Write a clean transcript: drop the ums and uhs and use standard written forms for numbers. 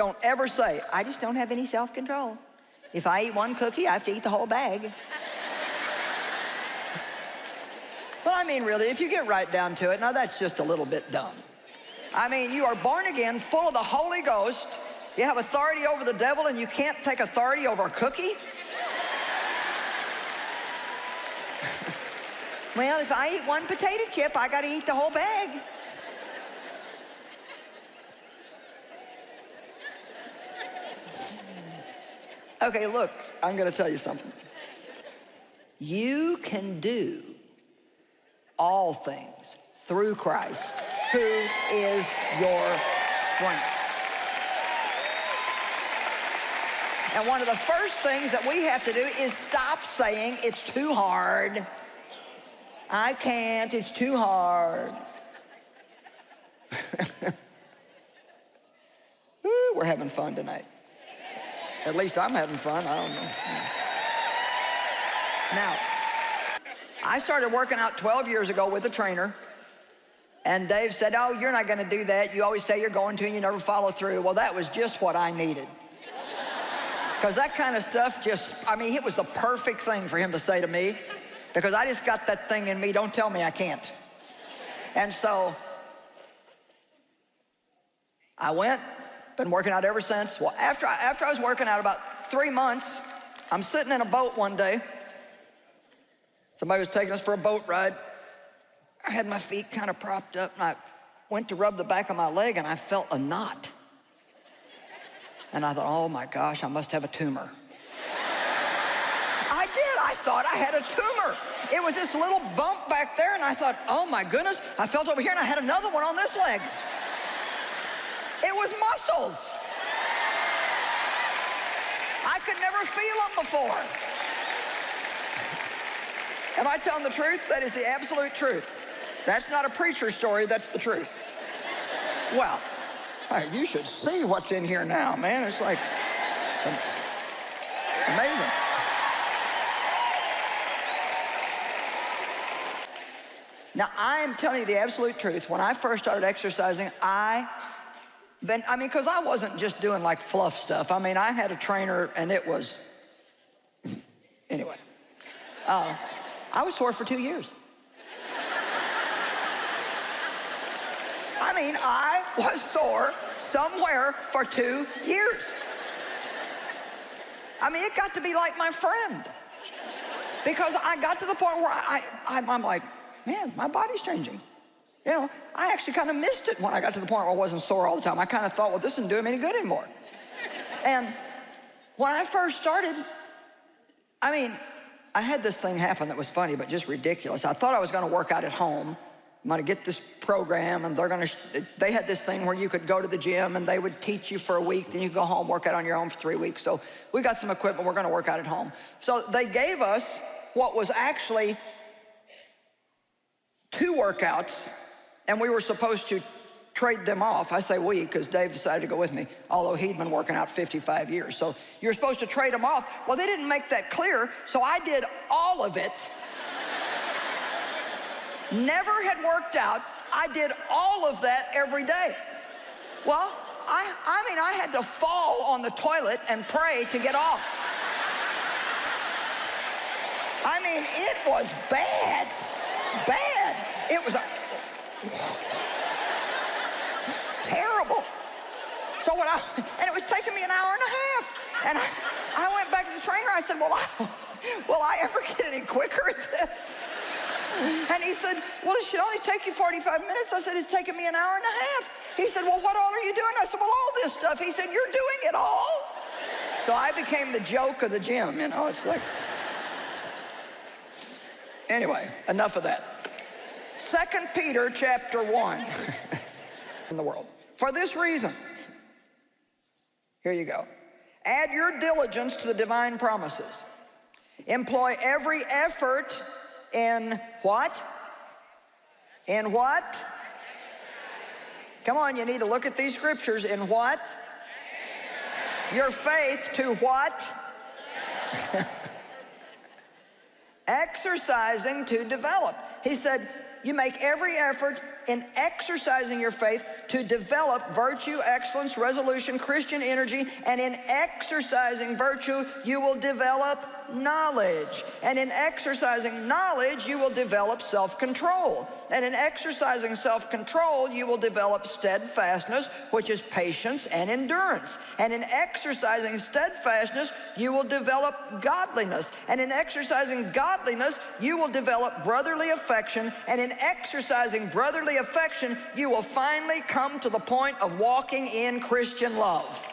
Don't ever say, I just don't have any self-control. If I eat one cookie, I have to eat the whole bag. Well, I mean, really, if you get right down to it, now that's just a little bit dumb. I mean, you are born again, full of the Holy Ghost. You have authority over the devil, and you can't take authority over a cookie? Well, if I eat one potato chip, I got to eat the whole bag. Okay, look, I'm going to tell you something. You can do all things through Christ, who is your strength. And one of the first things that we have to do is stop saying it's too hard. I can't, it's too hard. Woo, we're having fun tonight. At least I'm having fun, I don't know. Now, I started working out 12 years ago with a trainer, and Dave said, oh, you're not gonna do that. You always say you're going to and you never follow through. Well, that was just what I needed. Because that kind of stuff just, I mean, it was the perfect thing for him to say to me, because I just got that thing in me, don't tell me I can't. And so, I went, been working out ever since. Well, after I was working out about 3 months, I'm sitting in a boat one day. Somebody was taking us for a boat ride. I had my feet kind of propped up, and I went to rub the back of my leg, and I felt a knot. And I thought, oh my gosh, I must have a tumor. I did, I thought I had a tumor. It was this little bump back there, and I thought, oh my goodness. I felt over here, and I had another one on this leg. It was muscles. I could never feel them before. Am I telling the truth? That is the absolute truth. That's not a preacher story, that's the truth. Well, you should see what's in here now, man. It's like amazing. Now, I'm telling you the absolute truth. When I first started exercising, because I wasn't just doing like fluff stuff. I mean, I had a trainer, and it was, anyway. I was sore for 2 years. I mean, I was sore somewhere for 2 years. I mean, it got to be like my friend. Because I got to the point where I'm like, man, my body's changing. You know, I actually kind of missed it when I got to the point where I wasn't sore all the time. I kind of thought, well, this isn't doing me any good anymore. And when I first started, I mean, I had this thing happen that was funny, but just ridiculous. I thought I was going to work out at home. I'm going to get this program, and they had this thing where you could go to the gym, and they would teach you for a week, then you could go home, work out on your own for 3 weeks. So we got some equipment, we're going to work out at home. So they gave us what was actually 2 workouts, and we were supposed to trade them off. I say we, because Dave decided to go with me, although he'd been working out 55 years. So you're supposed to trade them off. Well, they didn't make that clear, so I did all of it. Never had worked out. I did all of that every day. Well, I mean, I had to fall on the toilet and pray to get off. I mean, it was bad, bad. It was terrible. So and it was taking me an hour and a half. And I went back to the trainer. I said, will I ever get any quicker at this? And he said, well, it should only take you 45 minutes. I said, it's taking me an hour and a half. He said, well, what all are you doing? I said, well, all this stuff. He said, you're doing it all? So I became the joke of the gym, you know, it's like. Anyway, enough of that. 2 Peter chapter 1 in the world. For this reason, here you go. Add your diligence to the divine promises. Employ every effort in what? In what? Come on, you need to look at these scriptures. In what? Your faith to what? Exercising to develop. He said, you make every effort in exercising your faith to develop virtue, excellence, resolution, Christian energy, and in exercising virtue, you will develop knowledge. And in exercising knowledge, you will develop self-control. And in exercising self-control, you will develop steadfastness, which is patience and endurance. And in exercising steadfastness, you will develop godliness. And in exercising godliness, you will develop brotherly affection. And in exercising brotherly affection, you will finally come to the point of walking in Christian love.